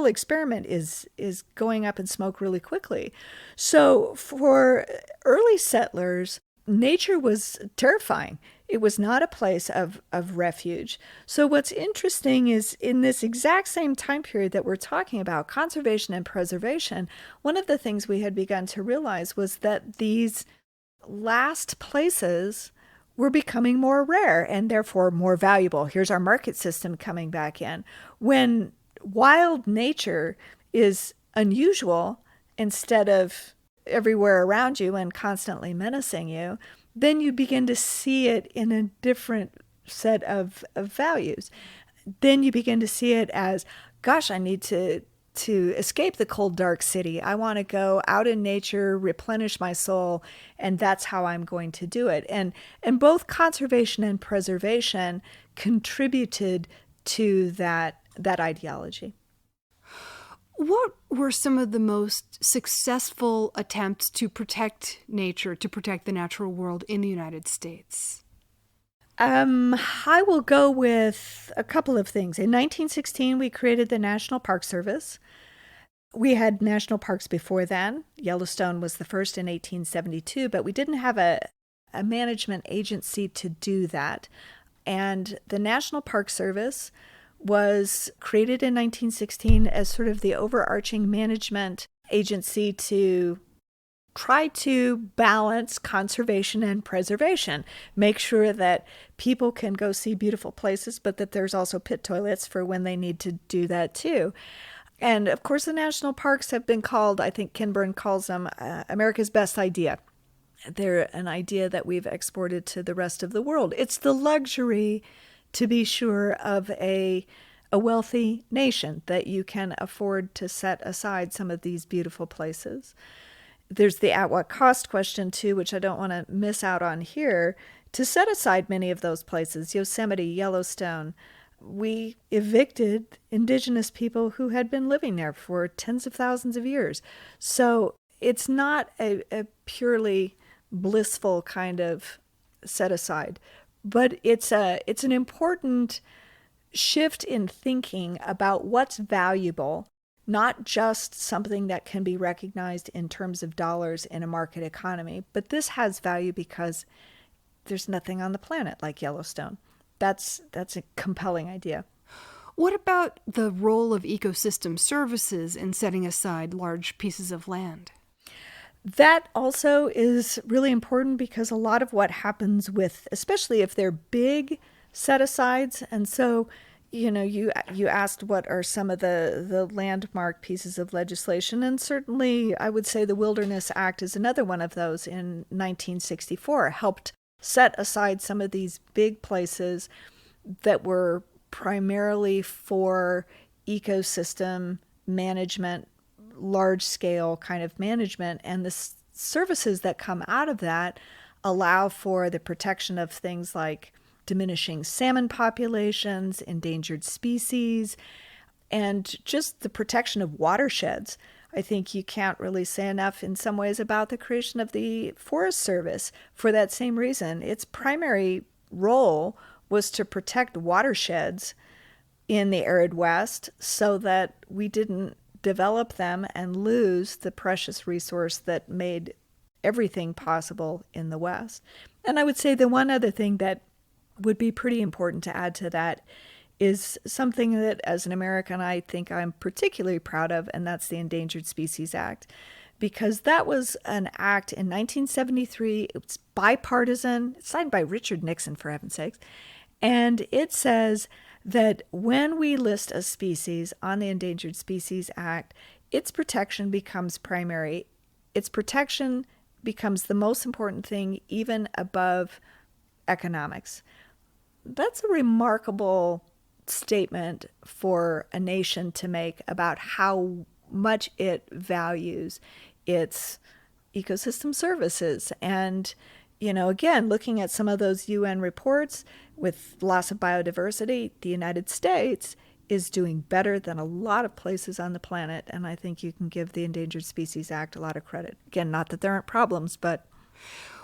Speaker 1: experiment is going up in smoke really quickly. So for early settlers, nature was terrifying. It was not a place of refuge. So what's interesting is in this exact same time period that we're talking about, conservation and preservation, one of the things we had begun to realize was that these last places were becoming more rare and therefore more valuable. Here's our market system coming back in. When wild nature is unusual instead of everywhere around you and constantly menacing you, then you begin to see it in a different set of values. Then you begin to see it as, gosh, I need to escape the cold, dark city. I want to go out in nature, replenish my soul, and that's how I'm going to do it. And both conservation and preservation contributed to that ideology.
Speaker 2: What were some of the most successful attempts to protect nature, to protect the natural world in the United States?
Speaker 1: I will go with a couple of things. In 1916, we created the National Park Service. We had national parks before then. Yellowstone was the first in 1872, but we didn't have a management agency to do that. And the National Park Service was created in 1916 as sort of the overarching management agency to try to balance conservation and preservation, make sure that people can go see beautiful places, but that there's also pit toilets for when they need to do that too. And of course, the national parks have been called, I think Kinburn calls them, America's best idea. They're an idea that we've exported to the rest of the world. It's the luxury, to be sure, of a wealthy nation that you can afford to set aside some of these beautiful places. There's the at what cost question too, which I don't want to miss out on here. To set aside many of those places, Yosemite, Yellowstone, we evicted indigenous people who had been living there for tens of thousands of years. So it's not a purely blissful kind of set aside, but it's an important shift in thinking about what's valuable, not just something that can be recognized in terms of dollars in a market economy, but this has value because there's nothing on the planet like Yellowstone. That's a compelling idea.
Speaker 2: What about the role of ecosystem services in setting aside large pieces of land?
Speaker 1: That also is really important because a lot of what happens with, especially if they're big set-asides, and so, you asked what are some of the landmark pieces of legislation, and certainly I would say the Wilderness Act is another one of those in 1964, helped set aside some of these big places that were primarily for ecosystem management, large-scale kind of management, and the services that come out of that allow for the protection of things like diminishing salmon populations, endangered species, and just the protection of watersheds. I think you can't really say enough in some ways about the creation of the Forest Service for that same reason. Its primary role was to protect watersheds in the arid West so that we didn't develop them and lose the precious resource that made everything possible in the West. And I would say the one other thing that would be pretty important to add to that is something that as an American I think I'm particularly proud of, and that's the Endangered Species Act, because that was an act in 1973. It's bipartisan. It's signed by Richard Nixon, for heaven's sakes. And it says that when we list a species on the Endangered Species Act, its protection becomes primary. Its protection becomes the most important thing, even above economics. That's a remarkable statement for a nation to make about how much it values its ecosystem services. And, again, looking at some of those UN reports with loss of biodiversity, the United States is doing better than a lot of places on the planet. And I think you can give the Endangered Species Act a lot of credit. Again, not that there aren't problems, but...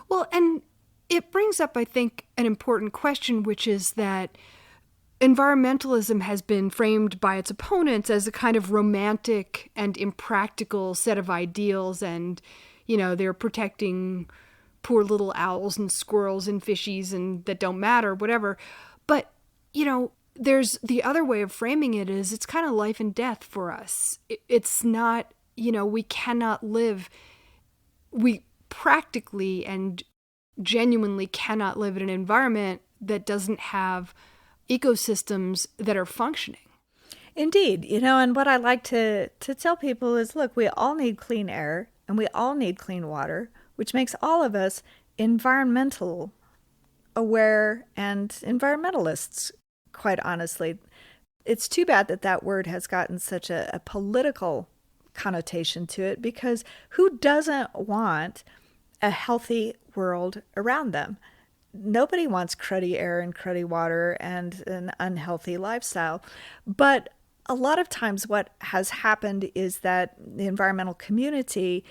Speaker 2: Well, and it brings up, I think, an important question, which is that environmentalism has been framed by its opponents as a kind of romantic and impractical set of ideals, and, they're protecting poor little owls and squirrels and fishies and that don't matter, whatever. But, there's the other way of framing it is it's kind of life and death for us. It's not, we cannot live, we practically and genuinely cannot live in an environment that doesn't have ecosystems that are functioning.
Speaker 1: Indeed. And what I like to tell people is, look, we all need clean air and we all need clean water, which makes all of us environmental aware and environmentalists, quite honestly. It's too bad that that word has gotten such a political connotation to it, because who doesn't want a healthy world around them? Nobody wants cruddy air and cruddy water and an unhealthy lifestyle. But a lot of times what has happened is that the environmental community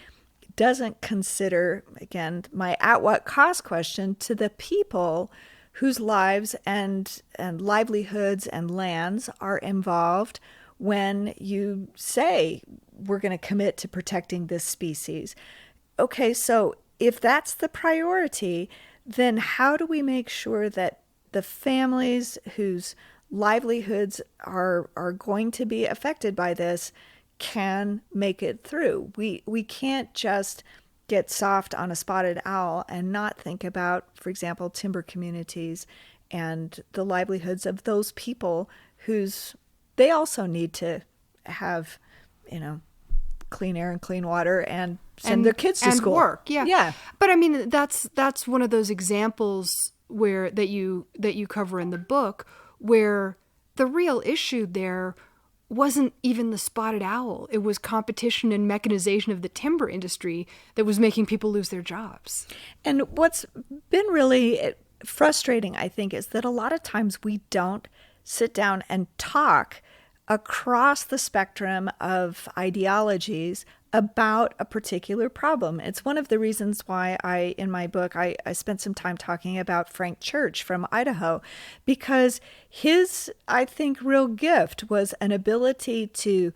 Speaker 1: doesn't consider, again, my at what cost question, to the people whose lives and livelihoods and lands are involved when you say we're going to commit to protecting this species. Okay, so if that's the priority, then how do we make sure that the families whose livelihoods are going to be affected by this can make it through? We can't just get soft on a spotted owl and not think about, for example, timber communities and the livelihoods of those people whose they also need to have, clean air and clean water and send their kids to
Speaker 2: and
Speaker 1: school.
Speaker 2: Work, yeah.
Speaker 1: Yeah.
Speaker 2: But I mean, that's one of those examples where that you cover in the book, where the real issue there wasn't even the spotted owl. It was competition and mechanization of the timber industry that was making people lose their jobs.
Speaker 1: And what's been really frustrating, I think, is that a lot of times we don't sit down and talk across the spectrum of ideologies about a particular problem. It's one of the reasons why in my book, I spent some time talking about Frank Church from Idaho, because his, I think, real gift was an ability to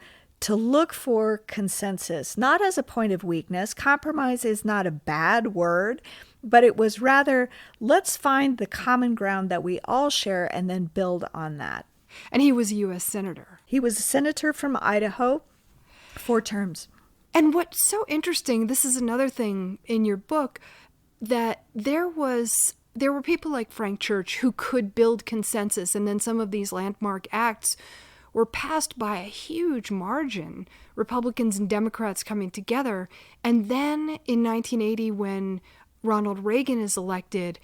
Speaker 1: look for consensus, not as a point of weakness. Compromise is not a bad word, but it was rather, let's find the common ground that we all share and then build on that.
Speaker 2: And he was a U.S. senator.
Speaker 1: He was a senator from Idaho, 4 terms.
Speaker 2: And what's so interesting, this is another thing in your book, that there were people like Frank Church who could build consensus, and then some of these landmark acts were passed by a huge margin, Republicans and Democrats coming together. And then in 1980, when Ronald Reagan is elected,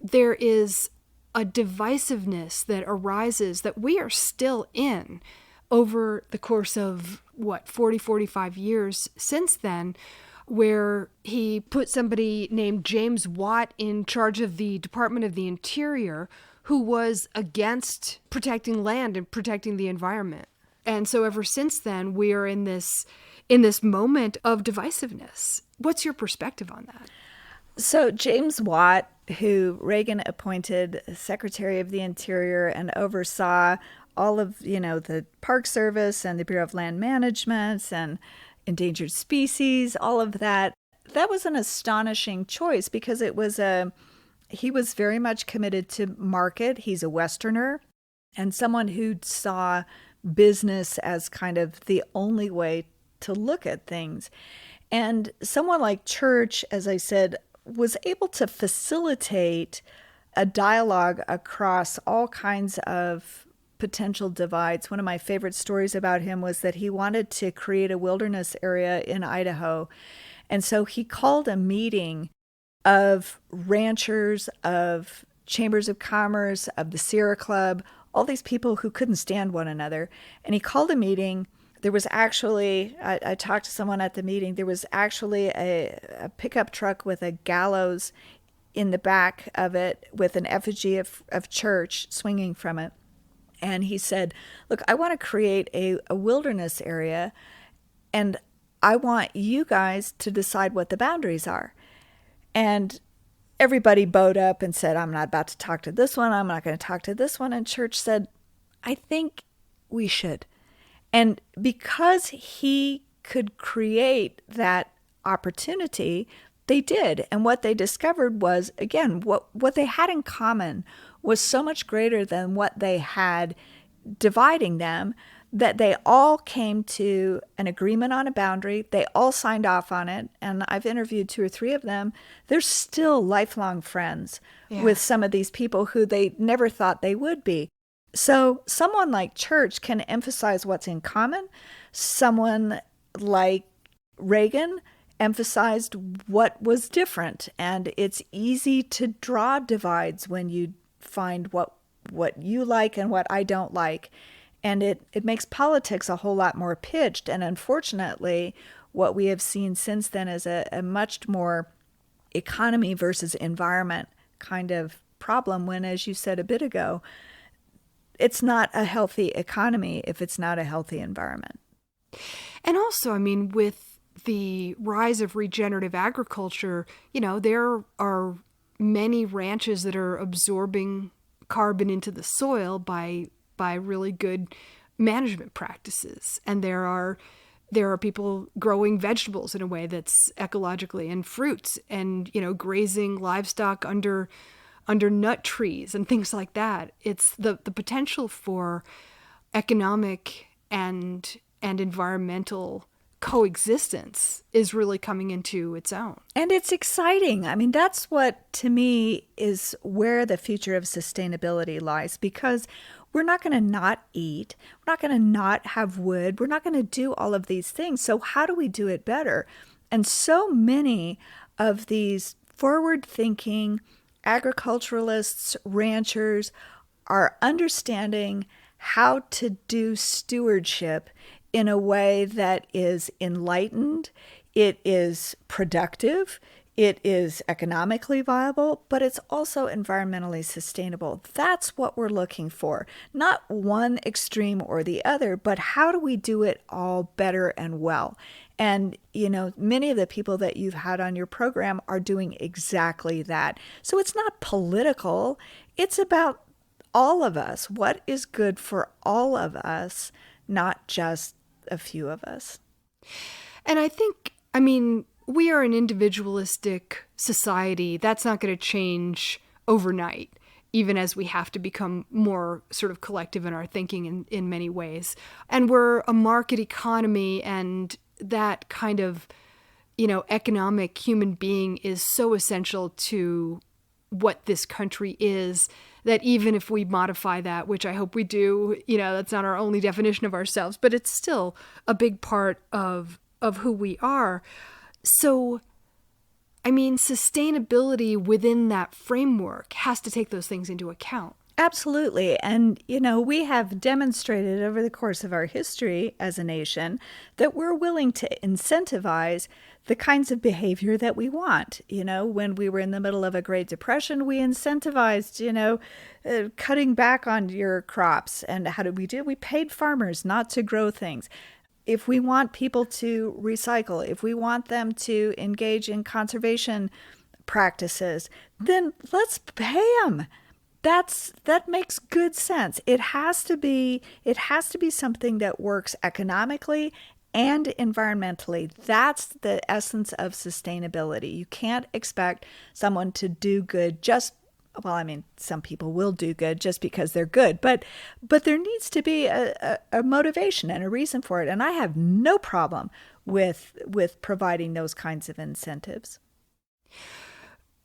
Speaker 2: there is a divisiveness that arises that we are still in over the course of, 45 years since then, where he put somebody named James Watt in charge of the Department of the Interior, who was against protecting land and protecting the environment. And so ever since then, we are in this moment of divisiveness. What's your perspective on that?
Speaker 1: So James Watt, who Reagan appointed Secretary of the Interior and oversaw all of, the Park Service and the Bureau of Land Management and endangered species, all of that, that was an astonishing choice, because he was very much committed to market. He's a Westerner and someone who saw business as kind of the only way to look at things. And someone like Church, as I said, was able to facilitate a dialogue across all kinds of potential divides. One of my favorite stories about him was that he wanted to create a wilderness area in Idaho. And so he called a meeting of ranchers, of chambers of commerce, of the Sierra Club, all these people who couldn't stand one another. And he called a meeting. There was actually, I talked to someone at the meeting, there was actually a pickup truck with a gallows in the back of it with an effigy of church swinging from it. And he said, look, I want to create a wilderness area, and I want you guys to decide what the boundaries are. And everybody bowed up and said, I'm not about to talk to this one. I'm not going to talk to this one. And church said, I think we should. And because he could create that opportunity, they did. And what they discovered was, again, what they had in common was so much greater than what they had dividing them, that they all came to an agreement on a boundary. They all signed off on it. And I've interviewed 2 or 3 of them. They're still lifelong friends with some of these people who they never thought they would be. So someone like Church can emphasize what's in common. Someone like Reagan emphasized what was different. And it's easy to draw divides when you find what you like and what I don't like. And it makes politics a whole lot more pitched. And unfortunately, what we have seen since then is a much more economy versus environment kind of problem when, as you said a bit ago, it's not a healthy economy if it's not a healthy environment.
Speaker 2: And also, I mean, with the rise of regenerative agriculture, there are many ranches that are absorbing carbon into the soil by really good management practices. And there are people growing vegetables in a way that's ecologically, and fruits, and grazing livestock under nut trees and things like that. It's the potential for economic and environmental coexistence is really coming into its own.
Speaker 1: And it's exciting. I mean, that's what, to me, is where the future of sustainability lies, because we're not going to not eat. We're not going to not have wood. We're not going to do all of these things. So how do we do it better? And so many of these forward-thinking agriculturalists, ranchers are understanding how to do stewardship in a way that is enlightened, it is productive, it is economically viable, but it's also environmentally sustainable. That's what we're looking for. Not one extreme or the other, but how do we do it all better and well? And, many of the people that you've had on your program are doing exactly that. So it's not political. It's about all of us. What is good for all of us, not just a few of us.
Speaker 2: And I think, we are an individualistic society. That's not going to change overnight, even as we have to become more sort of collective in our thinking in many ways. And we're a market economy, and that kind of, economic human being is so essential to what this country is, that even if we modify that, which I hope we do, that's not our only definition of ourselves, but it's still a big part of who we are. So, sustainability within that framework has to take those things into account.
Speaker 1: Absolutely. And, we have demonstrated over the course of our history as a nation that we're willing to incentivize the kinds of behavior that we want. When we were in the middle of a Great Depression, we incentivized, cutting back on your crops. And how did we do? We paid farmers not to grow things. If we want people to recycle, if we want them to engage in conservation practices, then let's pay them. That makes good sense. It has to be something that works economically and environmentally. That's the essence of sustainability. You can't expect someone to do good some people will do good just because they're good, but there needs to be a motivation and a reason for it. And I have no problem with providing those kinds of incentives.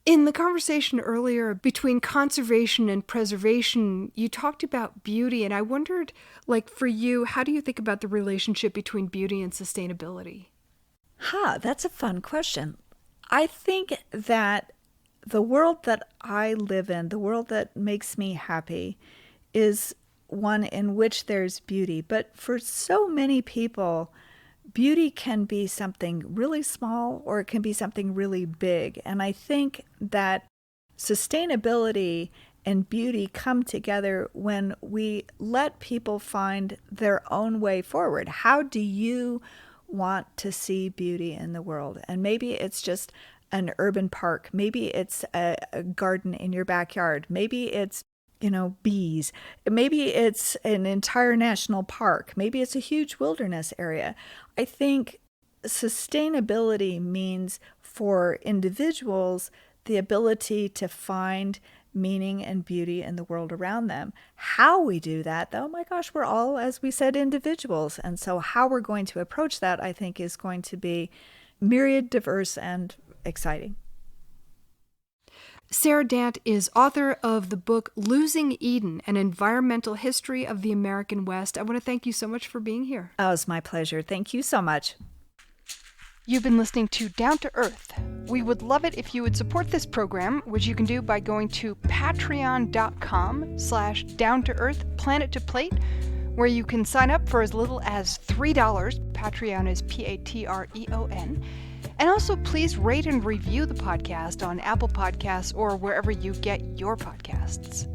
Speaker 2: In the conversation earlier between conservation and preservation, you talked about beauty, and I wondered, like for you, how do you think about the relationship between beauty and sustainability?
Speaker 1: That's a fun question. I think that the world that I live in, the world that makes me happy, is one in which there's beauty. But for so many people, beauty can be something really small or it can be something really big. And I think that sustainability and beauty come together when we let people find their own way forward. How do you want to see beauty in the world? And maybe it's just an urban park. Maybe it's a garden in your backyard. Maybe it's, bees. Maybe it's an entire national park. Maybe it's a huge wilderness area. I think sustainability means for individuals the ability to find meaning and beauty in the world around them. How we do that, though, my gosh, we're all, as we said, individuals. And so how we're going to approach that, I think, is going to be myriad, diverse, and exciting.
Speaker 2: Sara Dant is author of the book Losing Eden, An Environmental History of the American West. I want to thank you so much for being here.
Speaker 1: Oh, it's my pleasure. Thank you so much.
Speaker 2: You've been listening to Down to Earth. We would love it if you would support this program, which you can do by going to patreon.com/down-to-earth planet to plate, where you can sign up for as little as $3. Patreon is Patreon. And also, please rate and review the podcast on Apple Podcasts or wherever you get your podcasts.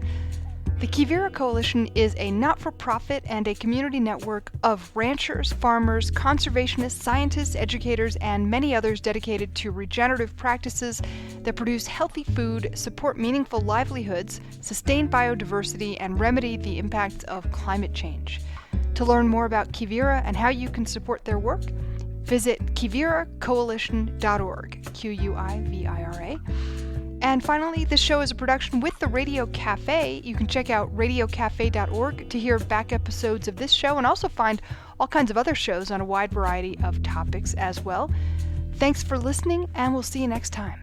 Speaker 2: The Quivira Coalition is a not-for-profit and a community network of ranchers, farmers, conservationists, scientists, educators, and many others dedicated to regenerative practices that produce healthy food, support meaningful livelihoods, sustain biodiversity, and remedy the impacts of climate change. To learn more about Quivira and how you can support their work, visit quiviracoalition.org, Quivira. And finally, this show is a production with the Radio Cafe. You can check out radiocafe.org to hear back episodes of this show and also find all kinds of other shows on a wide variety of topics as well. Thanks for listening, and we'll see you next time.